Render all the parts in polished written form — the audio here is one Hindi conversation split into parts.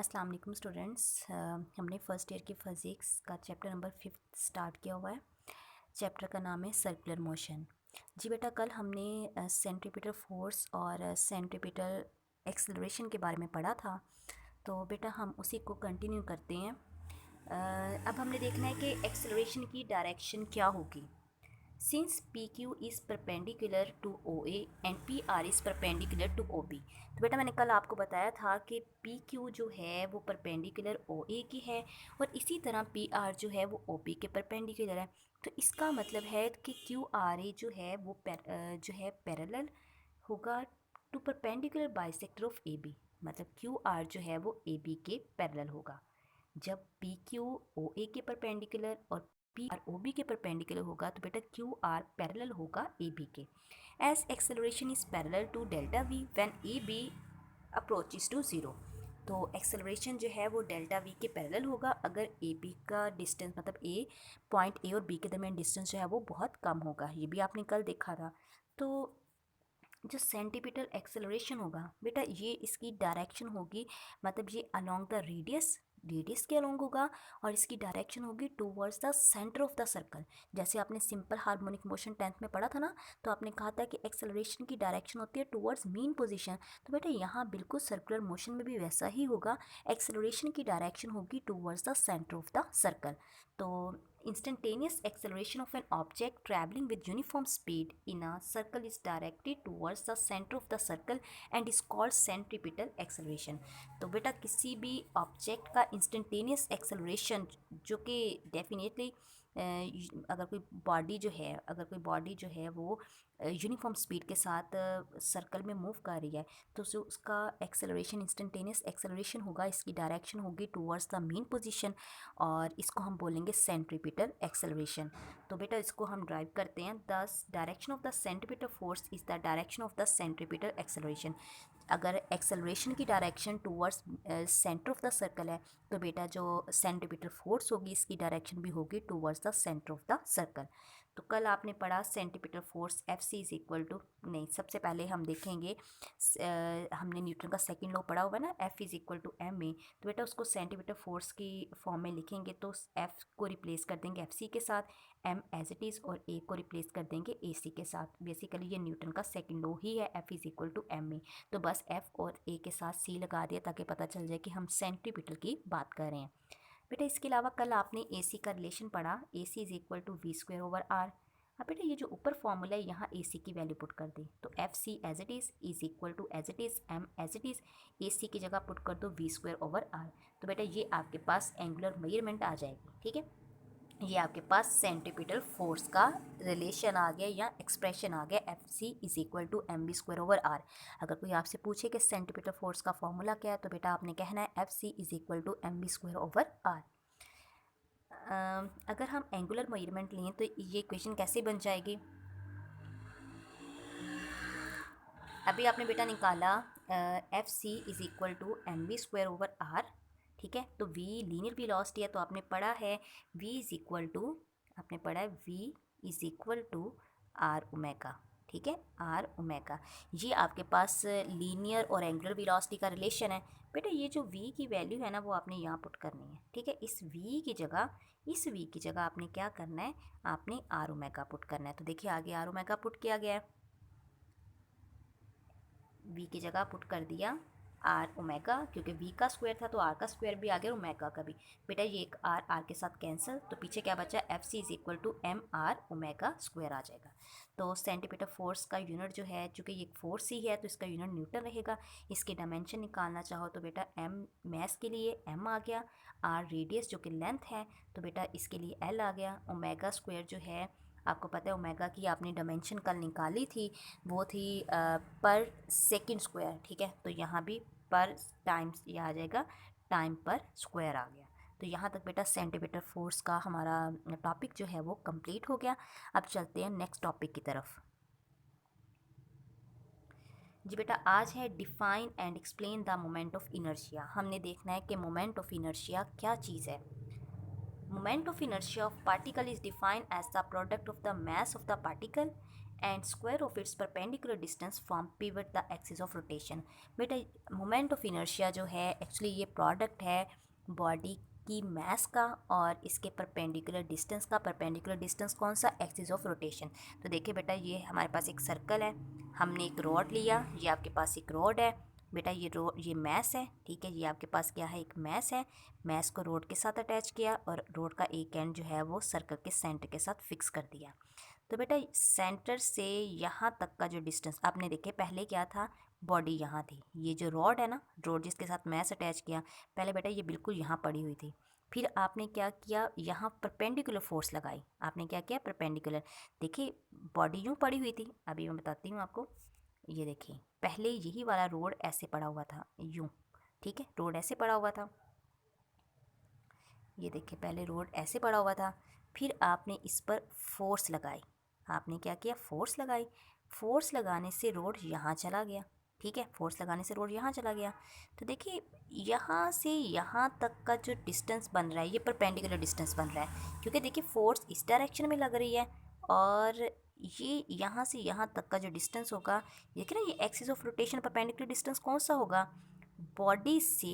अस्सलाम वालेकुम स्टूडेंट्स। हमने फ़र्स्ट ईयर की फ़िज़िक्स का चैप्टर नंबर 5 स्टार्ट किया हुआ है। चैप्टर का नाम है सर्कुलर मोशन। जी बेटा, कल हमने सेंट्रीपिटल फोर्स और सेंट्रीपिटल एक्सेलरेशन के बारे में पढ़ा था, तो बेटा हम उसी को कंटिन्यू करते हैं। अब हमने देखना है कि एक्सेलरेशन की डायरेक्शन क्या होगी। Since PQ is perpendicular to OA and PR is perpendicular to OB। तो बेटा मैंने कल आपको बताया था कि PQ जो है वो परपेंडिकुलर OA की है और इसी तरह PR जो है वो OB के परपेंडिकुलर है। तो इसका मतलब है कि QRA जो है वो जो है पैरेलल होगा to perpendicular bisector of AB। मतलब QR जो है वो AB के पैरेलल होगा। जब PQ OA के परपेंडिकुलर और PR OB के परपेंडिकुलर होगा तो बेटा QR पैरेलल होगा AB के। As acceleration is parallel to delta V when AB approaches to zero. तो एक्सेलरेशन जो है वो डेल्टा V के पैरेलल होगा अगर AB का डिस्टेंस मतलब पॉइंट A और B के दरमियान डिस्टेंस जो है वो बहुत कम होगा। ये भी आपने कल देखा था। तो जो सेंटीपिटल एक्सेलरेशन होगा बेटा, ये इसकी डायरेक्शन होगी, मतलब ये अलोंग द रेडियस के अलोंग होगा और इसकी डायरेक्शन होगी towards the centre of the circle. जैसे आपने सिंपल हार्मोनिक मोशन 10th में पढ़ा था ना, तो आपने कहा था कि एक्सेलरेशन की डायरेक्शन होती है टूवर्ड्स मीन पोजीशन। तो बेटा यहाँ बिल्कुल सर्कुलर मोशन में भी वैसा ही होगा, एक्सेलरेशन की डायरेक्शन होगी towards the centre of the circle. तो instantaneous acceleration of an object traveling with uniform speed in a circle is directed towards the center of the circle and is called centripetal acceleration। तो बेटा किसी भी ऑब्जेक्ट का इंस्टेंटेनियस एक्सेलरेशन जो कि डेफिनेटली अगर कोई बॉडी जो है वो यूनिफॉर्म स्पीड के साथ सर्कल में मूव कर रही है, तो जो उसका एक्सेलरेशन इंस्टेंटेनियस एक्सेलरेशन होगा, इसकी डायरेक्शन होगी टूवर्ड्स द मीन पोजीशन और इसको हम बोलेंगे सेंट्रीपिटल एक्सेलरेशन। तो बेटा इसको हम ड्राइव करते हैं। The direction of the centripetal force is the direction of the centripetal acceleration. अगर एक्सेलरेशन की direction towards centre of the circle है तो बेटा जो सेंट्रीपिटल फोर्स होगी इसकी डायरेक्शन भी होगी towards the centre of the circle. तो कल आपने पढ़ा centripetal force FC is equal to, नहीं सबसे पहले हम देखेंगे हमने न्यूटन का सेकंड लॉ पढ़ा हुआ है ना, F is equal to ma। तो बेटा उसको सेंटीमीटर फोर्स की फॉर्म में लिखेंगे तो F को रिप्लेस कर देंगे FC के साथ, M एज इट इज़, और A को रिप्लेस कर देंगे AC के साथ। बेसिकली ये न्यूटन का सेकंड लॉ ही है, F is equal to ma। तो बस F और A के साथ C लगा दिया ताकि पता चल जाए कि हम सेंटीमीटर की बात कर रहे हैं। बेटा इसके अलावा कल आपने AC का रिलेशन पढ़ा, AC is equal to V²/R। अब बेटा ये जो ऊपर फॉर्मूला है यहाँ AC की वैल्यू पुट कर दें तो FC as it is equal to as it is M as it is, AC की जगह पुट कर दो V²/R। तो बेटा ये आपके पास एंगुलर मेजरमेंट आ जाएगी। ठीक है, ये आपके पास सेंट्रीपिटल फोर्स का रिलेशन आ गया या एक्सप्रेशन आ गया, FC is equal to mv²/r। अगर कोई आपसे पूछे कि सेंट्रीपिटल फोर्स का फॉर्मूला क्या है तो बेटा आपने कहना है FC is equal to mv²/r। अगर हम एंगुलर मेजरमेंट लें तो ये इक्वेशन कैसे बन जाएगी। अभी आपने बेटा निकाला FC is equal to mv²/r। ठीक है, तो V लीनियर वेलोसिटी है तो आपने पढ़ा है V इज इक्वल टू, आपने पढ़ा है V is equal to R omega. ठीक है, आर ओमेगा, ये आपके पास लीनियर और एंगुलर वेलोसिटी का रिलेशन है। बेटा ये जो V की वैल्यू है ना वो आपने यहाँ पुट करनी है। ठीक है, इस V की जगह आपने क्या करना है, आपने आर ओमेगा पुट करना है। तो देखिए आगे आर ओमेगा पुट किया गया है, V की जगह पुट कर दिया आर ओमेगा, क्योंकि V का स्क्वायर था तो R का स्क्वायर भी आ गया, ओमेगा का भी। बेटा ये एक R के साथ कैंसिल, तो पीछे क्या बचा, FC is equal to MR omega square आ जाएगा। तो सेंटीमीटर फोर्स का यूनिट जो है, चूँकि ये फोर्स ही है तो इसका यूनिट न्यूटन रहेगा। इसके डायमेंशन निकालना चाहो तो बेटा M मैस के लिए M आ गया, R रेडियस जो कि लेंथ है तो बेटा इसके लिए L आ गया। ओमेगा स्क्वायर जो है आपको पता है ओमेगा की आपने डायमेंशन कल निकाली थी, वो थी पर सेकंड स्क्वायर। ठीक है, तो यहाँ भी पर टाइम्स ये आ जाएगा, टाइम पर स्क्वायर आ गया। तो यहाँ तक बेटा सेंटीमीटर फोर्स का हमारा टॉपिक जो है वो कंप्लीट हो गया। अब चलते हैं नेक्स्ट टॉपिक की तरफ। जी बेटा आज है define and explain the moment of inertia. हमने देखना है कि मोमेंट ऑफ इनर्शिया क्या चीज़ है। Moment of inertia of particle is defined as the product of the mass of the particle and square of its perpendicular distance from pivot the axis of rotation। बेटा मोमेंट ऑफ इनर्शिया जो है एक्चुअली ये प्रोडक्ट है बॉडी की मास का और इसके परपेंडिकुलर डिस्टेंस का। परपेंडिकुलर डिस्टेंस कौन सा? Axis of rotation. तो देखिए बेटा ये हमारे पास एक सर्कल है, हमने एक रॉड लिया, ये आपके पास एक रॉड है बेटा, ये मैस है, ठीक है। ये आपके पास क्या है? एक मैस है। मैस को रोड के साथ अटैच किया और रोड का एक एंड जो है वो सर्कल के सेंटर के साथ फिक्स कर दिया। तो बेटा सेंटर से यहाँ तक का जो डिस्टेंस आपने देखे, पहले क्या था? बॉडी यहाँ थी, ये जो रॉड है ना, रॉड जिसके साथ मैस अटैच किया, पहले बेटा ये बिल्कुल यहाँ पड़ी हुई थी। फिर आपने क्या किया? यहाँ परपेंडिकुलर फोर्स लगाई। आपने क्या किया? परपेंडिकुलर। देखिए बॉडी यूँ पड़ी हुई थी, अभी मैं बताती हूँ आपको। ये देखिए पहले यही वाला रोड ऐसे पड़ा हुआ था, यूँ, ठीक है, रोड ऐसे पड़ा हुआ था। ये देखिए पहले रोड ऐसे पड़ा हुआ था, फिर आपने इस पर फोर्स लगाई। आपने क्या किया? फोर्स लगाई। फोर्स लगाने से रोड यहाँ चला गया, ठीक है, फोर्स लगाने से रोड यहाँ चला गया। तो देखिए यहाँ से यहाँ तक का जो डिस्टेंस बन रहा है ये परपेंडिकुलर डिस्टेंस बन रहा है, क्योंकि देखिए फोर्स इस डायरेक्शन में लग रही है और ये यहाँ से यहाँ तक का जो डिस्टेंस होगा, देखिए ना, ये axis of rotation perpendicular distance कौन सा होगा? बॉडी से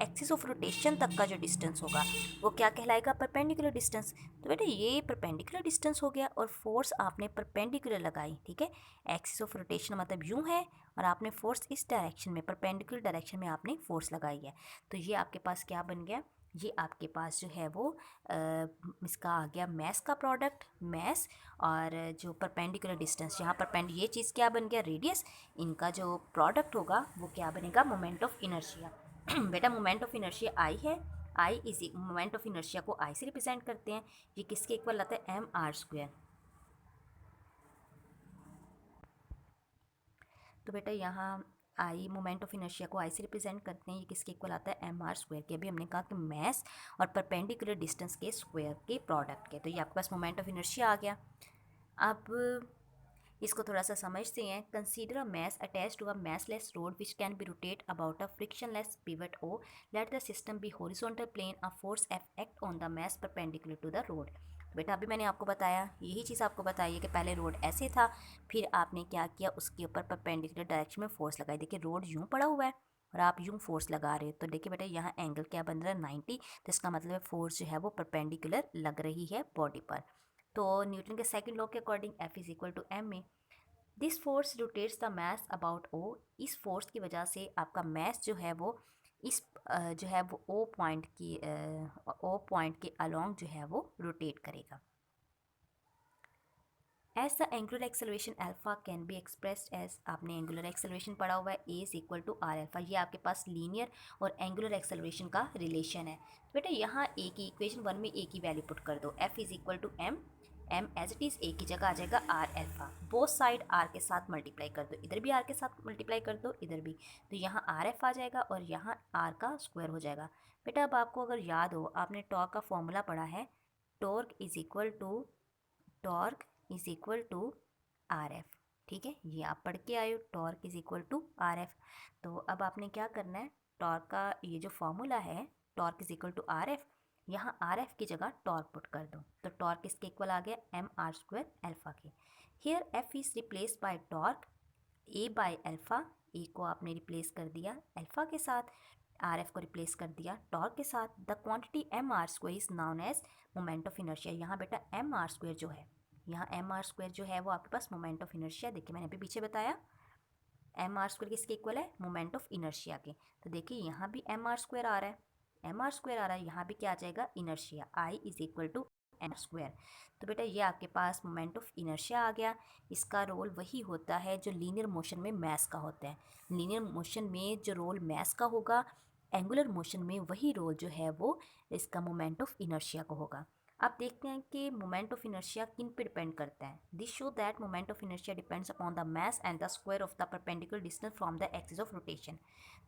एक्सिस ऑफ रोटेशन तक का जो डिस्टेंस होगा वो क्या कहलाएगा? Perpendicular distance. तो बेटा ये परपेंडिकुलर डिस्टेंस हो गया और फोर्स आपने परपेंडिकुलर लगाई, ठीक है। एक्सिस ऑफ रोटेशन मतलब यूँ है और आपने फोर्स इस डायरेक्शन में, परपेंडिकुलर डायरेक्शन में आपने फोर्स लगाई है। तो ये आपके पास क्या बन गया? ये आपके पास जो है वो इसका आ गया मैस का प्रोडक्ट, मैस, और जो परपेंडिकुलर डिस्टेंस, यहाँ ये चीज़ क्या बन गया? रेडियस। इनका जो प्रोडक्ट होगा वो क्या बनेगा? Moment of inertia. बेटा मोमेंट ऑफ इनर्शिया आई है, I is moment of inertia को आई से रिप्रेजेंट करते हैं। ये किसके इक्वल आता है? mr²। तो बेटा यहाँ आई मोमेंट ऑफ इनर्शिया को आई से रिप्रेजेंट करते हैं, ये किसके इक्वल आता है? mr² के। अभी हमने कहा कि मैस और परपेंडिकुलर डिस्टेंस के स्क्वायर के प्रोडक्ट के। तो ये आपके पास मोमेंट ऑफ इनर्शिया आ गया। अब इसको थोड़ा सा समझते हैं। Consider a mass attach to a massless rod which can be rotate about a frictionless pivot O let the system be horizontal plane a force F act on the mass perpendicular to the rod. बेटा अभी मैंने आपको बताया, यही चीज़ आपको बताई है कि पहले रोड ऐसे था, फिर आपने क्या किया? उसके ऊपर परपेंडिकुलर डायरेक्शन में फोर्स लगाई। देखिए रोड यूँ पड़ा हुआ है और आप यूँ फोर्स लगा रहे हो, तो देखिए बेटा यहाँ एंगल क्या बन रहा है? 90। तो इसका मतलब है फोर्स जो है वो परपेंडिकुलर लग रही है बॉडी पर। तो न्यूटन के सेकंड लॉ के according F is equal to M A. This force rotates the mass about O. इस फोर्स की वजह से आपका मैस जो है वो इस जो है वो ओ पॉइंट के अलोंग जो है वो रोटेट करेगा। As the angular acceleration alpha can be expressed as, आपने एंगुलर एक्सेलरेशन पढ़ा हुआ है, A is equal to R alpha. ये आपके पास लीनियर और एंगुलर एक्सेलरेशन का रिलेशन है। तो बेटा यहाँ ए की इक्वेशन 1 में ए की वैल्यू पुट कर दो, F is equal to M, M as it is A की जगह आ जाएगा R alpha. Both side R के साथ मल्टीप्लाई कर दो, इधर भी आर के साथ मल्टीप्लाई कर दो, इधर भी। तो यहाँ आर एफ आ जाएगा और यहाँ आर का स्क्वायर हो जाएगा। बेटा अब आपको अगर याद हो, आपने टॉर्क का फॉर्मूला पढ़ा है, torque is equal to R F, ठीक है, ये आप पढ़ के आए हो, torque is equal to R F. तो अब आपने क्या करना है? टॉर्क का ये जो फॉर्मूला है, torque is equal to R F, यहाँ आर एफ की जगह टॉर्क पुट कर दो। तो टॉर्क इसके इक्वल आ गया mr² अल्फा के। Here F is replace by torque A by alpha. A को आपने रिप्लेस कर दिया अल्फा के साथ, आर एफ को रिप्लेस कर दिया टॉर्क के साथ। The quantity mr² is known as moment of inertia. यहाँ बेटा mr² जो है, यहाँ mr² जो है वो आपके पास मोमेंट ऑफ इनर्शिया, देखिए मैंने अभी पीछे बताया mr² किसके इक्वल है? मोमेंट ऑफ इनर्शिया के। तो देखिए यहाँ भी mr² आ रहा है, mr² आ रहा है, यहाँ भी क्या आ जाएगा? Inertia, I is equal to mr²। तो बेटा ये आपके पास मोमेंट ऑफ इनर्शिया आ गया। इसका रोल वही होता है जो लीनियर मोशन में मैस का होता है। लीनियर मोशन में जो रोल मैस का होगा, एंगुलर मोशन में वही रोल जो है वो इसका मोमेंट ऑफ इनर्शिया को होगा। अब देखते हैं कि मोमेंट ऑफ इनर्शिया किन पे डिपेंड करता है। This show that moment of inertia depends upon the mass and the square of the perpendicular distance from the axis of rotation.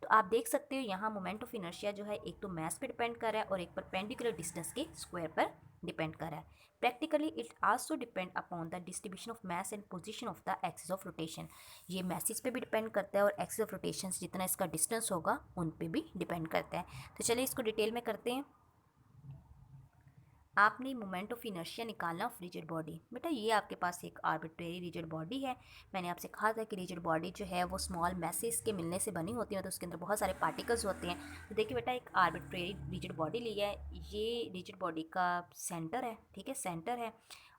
तो आप देख सकते हो यहाँ मोमेंट ऑफ इनर्शिया जो है एक तो मास पे डिपेंड कर रहा है और एक परपेंडिकुलर डिस्टेंस के स्क्वायर पर डिपेंड कर रहा है। Practically it also depend upon the distribution of mass and position of the axis of rotation. ये मैसेज पे भी डिपेंड करता है और एक्सिस ऑफ रोटेशन जितना इसका डिस्टेंस होगा उन पे भी डिपेंड करता है। तो चलिए इसको डिटेल में करते हैं। आपने मोमेंट ऑफ इनर्शिया निकालना ऑफ रिजिड बॉडी। बेटा ये आपके पास एक आर्बिट्रेरी रिजिड बॉडी है। मैंने आपसे कहा था कि रिजिड बॉडी जो है वो स्मॉल मैसेज के मिलने से बनी होती है, तो उसके अंदर बहुत सारे पार्टिकल्स होते हैं। तो देखिए बेटा, एक आर्बिट्रेरी रिजिड बॉडी लिया है, ये रिजिड बॉडी का सेंटर है, ठीक है, सेंटर है,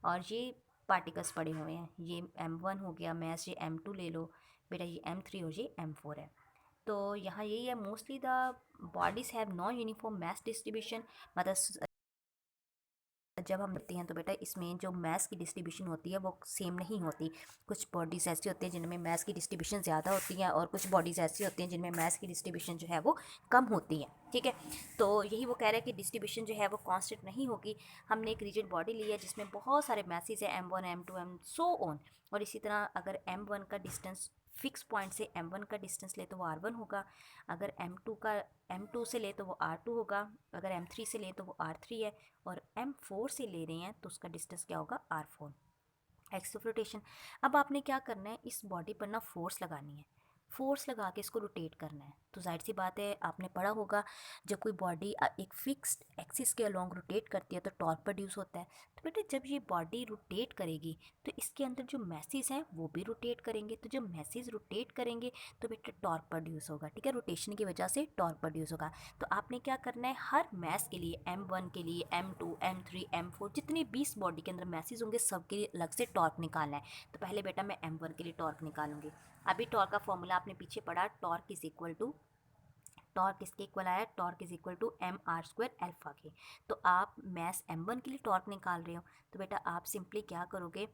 और ये पार्टिकल्स पड़े हुए हैं। ये M1 हो गया मैस, ये M2 ले लो बेटा, ये M3 और ये M4 है। तो यहाँ यही है, mostly the bodies have non uniform mass distribution. मतलब जब हम देखते हैं तो बेटा इसमें जो मैस की डिस्ट्रीब्यूशन होती है वो सेम नहीं होती। कुछ बॉडीज़ ऐसी होती हैं जिनमें मैस की डिस्ट्रीब्यूशन ज़्यादा होती है, और कुछ बॉडीज़ ऐसी होती हैं जिनमें मैस की डिस्ट्रीब्यूशन जो है वो कम होती है, ठीक है। तो यही वो कह रहे हैं कि डिस्ट्रीब्यूशन जो है वो कांस्टेंट नहीं होगी। हमने एक रिजिड बॉडी ली है जिसमें बहुत सारे मैसेज है, M1 M2 M so on. और इसी तरह अगर M1 का डिस्टेंस फिक्स पॉइंट से M1 का डिस्टेंस ले तो वो R1 होगा, अगर M2 से ले तो वो R2 होगा, अगर M3 से ले तो वो R3 है, और M4 से ले रहे हैं तो उसका डिस्टेंस क्या होगा, R4। X of rotation. अब आपने क्या करना है, इस बॉडी पर ना फोर्स लगानी है, फोर्स लगा के इसको रोटेट करना है। तो जाहिर सी बात है, आपने पढ़ा होगा जब कोई बॉडी एक फिक्स्ड एक्सिस के अलोंग रोटेट करती है तो टॉर्क प्रोड्यूस होता है। तो बेटा जब ये बॉडी रोटेट करेगी तो इसके अंदर जो मैसेज हैं वो भी रोटेट करेंगे, तो जब मैसेज रोटेट करेंगे तो बेटा टॉर्क प्रोड्यूस होगा, ठीक है, रोटेशन की वजह से टॉर्क प्रोड्यूस होगा। तो आपने क्या करना है, हर मैस के लिए, M1 के लिए, M2 M3 M4 जितने 20 बॉडी के अंदर मैसेज होंगे सबके लिए अलग से टॉर्क निकालना है। तो पहले बेटा मैं M1 के लिए टॉर्क निकालूंगी। अभी टॉर्क का फॉर्मूला आपने पीछे पढ़ा, torque is equal to, torque किसके इक्वल आया, torque is equal to M r² alpha के। तो आप मैस M1 के लिए टॉर्क निकाल रहे हो, तो बेटा आप सिंपली क्या करोगे,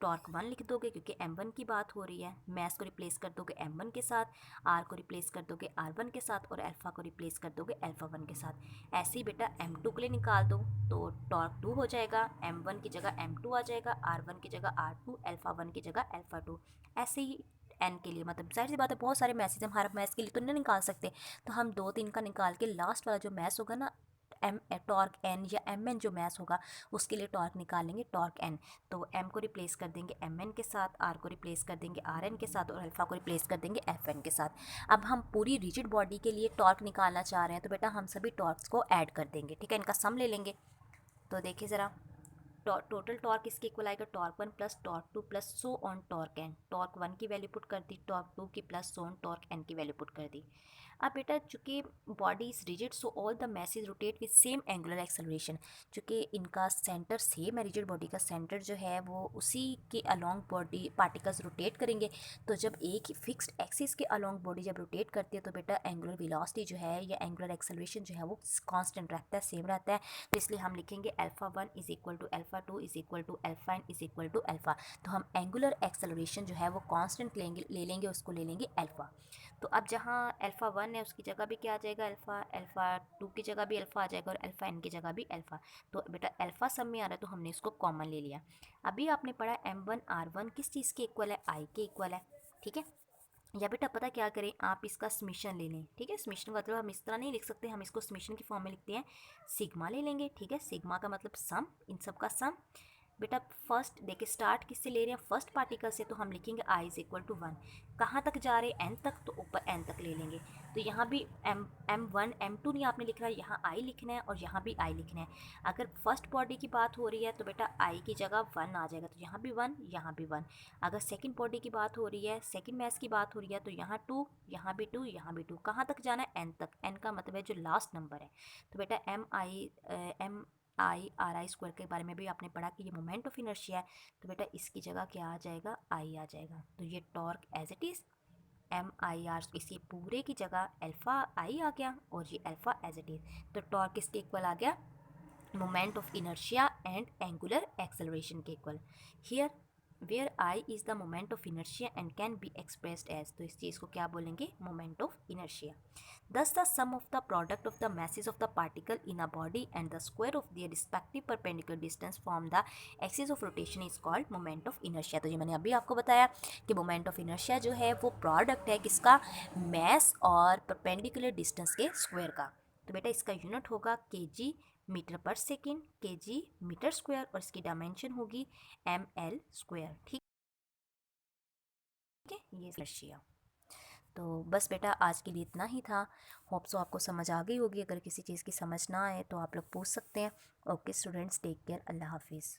टॉर्क 1 लिख दोगे क्योंकि M1 की बात हो रही है, मैस को रिप्लेस कर दोगे M1 के साथ, R को रिप्लेस कर दोगे R1 के साथ, और अल्फ़ा को रिप्लेस कर दोगे अल्फ़ा 1 के साथ। ऐसे ही बेटा M2 के लिए निकाल दो, तो टॉर्क 2 हो जाएगा, M1 की जगह M2 आ जाएगा, R1 की जगह R2, अल्फ़ा 1 की जगह अल्फ़ा 2। ऐसे ही एन के लिए, मतलब जाहिर सी बात है बहुत सारे मैसेज हम हर मैस के लिए तो नहीं निकाल सकते, तो हम 2-3 का निकाल के लास्ट वाला जो मैस होगा ना, एम टॉर्क एन या एम एन जो मैस होगा उसके लिए टॉर्क निकालेंगे, टॉर्क एन। तो एम को रिप्लेस कर देंगे एम एन के साथ, आर को रिप्लेस कर देंगे आर एन के साथ, और अल्फ़ा को रिप्लेस कर देंगे एफ एन के साथ। अब हम पूरी रिजिड बॉडी के लिए टॉर्क निकालना चाह रहे हैं, तो बेटा हम सभी टॉर्क्स को ऐड कर देंगे, ठीक है, इनका सम ले लेंगे। तो देखिए ज़रा, टोटल टॉर्क इसके इक्वल आएगा torque 1 plus torque 2 plus so on torque N. Torque 1 की वैल्यू पुट कर दी, टॉर्क 2 की plus so on torque N की वैल्यू पुट कर दी। अब बेटा चूँकि body is rigid so all the masses rotate with same angular acceleration, चूँकि इनका सेंटर सेम है, रिजिड बॉडी का सेंटर जो है वो उसी के अलोंग बॉडी पार्टिकल्स रोटेट करेंगे। तो जब एक ही फिक्स्ड एक्सिस के अलोंग बॉडी जब रोटेट करती है तो बेटा एंगुलर वेलोसिटी जो है या एंगुलर एक्सेलरेशन जो है वो कांस्टेंट रहता है, सेम रहता है। तो इसलिए हम लिखेंगे alpha 1 is equal to alpha 2 is equal to alpha N is equal to alpha. तो हम एंगुलर एक्सेलरेशन जो है वो कांस्टेंट ले लेंगे, उसको ले लेंगे अल्फ़ा। तो अब जहाँ अल्फ़ा 1 है उसकी जगह भी क्या आ जाएगा अल्फ़ा, अल्फ़ा 2 की जगह भी अल्फ़ा आ जाएगा, और अल्फ़ा एन की जगह भी अल्फ़ा। तो बेटा अल्फ़ा सब में आ रहा है तो हमने इसको कॉमन ले लिया। अभी आपने पढ़ा M1 R1 किस चीज़ के इक्वल है, I के इक्वल है, ठीक है। या बेटा पता क्या करें, आप इसका समीशन ले लें, ठीक है। समीशन का मतलब हम इस तरह नहीं लिख सकते, हम इसको समीशन की फॉर्म में लिखते हैं, सिग्मा ले लेंगे, ठीक है। सिग्मा का मतलब सम, इन सब का सम। बेटा फर्स्ट देखिए स्टार्ट किससे ले रहे हैं, फर्स्ट पार्टिकल से, तो हम लिखेंगे I इज इक्वल टू 1। कहाँ तक जा रहे हैं, n तक, तो ऊपर n तक ले लेंगे। तो यहाँ भी M1 M2 नहीं आपने लिखना है, यहाँ I लिखना है, और यहाँ भी I लिखना है। अगर फर्स्ट बॉडी की बात हो रही है तो बेटा I की जगह 1 आ जाएगा, तो यहाँ भी 1 यहाँ भी 1। अगर सेकंड बॉडी की बात हो रही है, सेकंड मैस की बात हो रही है, तो यहाँ 2 यहाँ भी 2 यहाँ भी 2। कहाँ तक जाना है, n तक, n का मतलब है जो लास्ट नंबर है। तो बेटा M I R I² के बारे में भी आपने पढ़ा कि ये मोमेंट ऑफ इनर्शिया है, तो बेटा इसकी जगह क्या आ जाएगा, I आ जाएगा। तो ये torque as it is MIR, इसी पूरे की जगह अल्फ़ा I आ गया, और ये अल्फ़ा एज इट इज़। तो टॉर्क किसके इक्वल आ गया, moment of inertia and angular acceleration के equal. Here where I is the moment of inertia and can be expressed as, तो इस चीज़ को क्या बोलेंगे, moment of inertia. Thus, the sum of the product of the masses of the particle in a body and the square of their respective perpendicular distance from the axis of rotation is called moment of inertia। तो ये मैंने अभी आपको बताया कि moment of inertia जो है वो प्रोडक्ट है किसका, mass और perpendicular distance के स्क्वायर का। तो बेटा इसका यूनिट होगा kg मीटर पर सेकेंड, kg मीटर स्क्वायर, और इसकी डायमेंशन होगी ml स्क्वायर, ठीक है, ये इनर्शिया। तो बस बेटा आज के लिए इतना ही था। होप सो आपको समझ आ गई होगी। अगर किसी चीज़ की समझ ना आए तो आप लोग पूछ सकते हैं। ओके स्टूडेंट्स, टेक केयर, अल्लाह हाफिज़।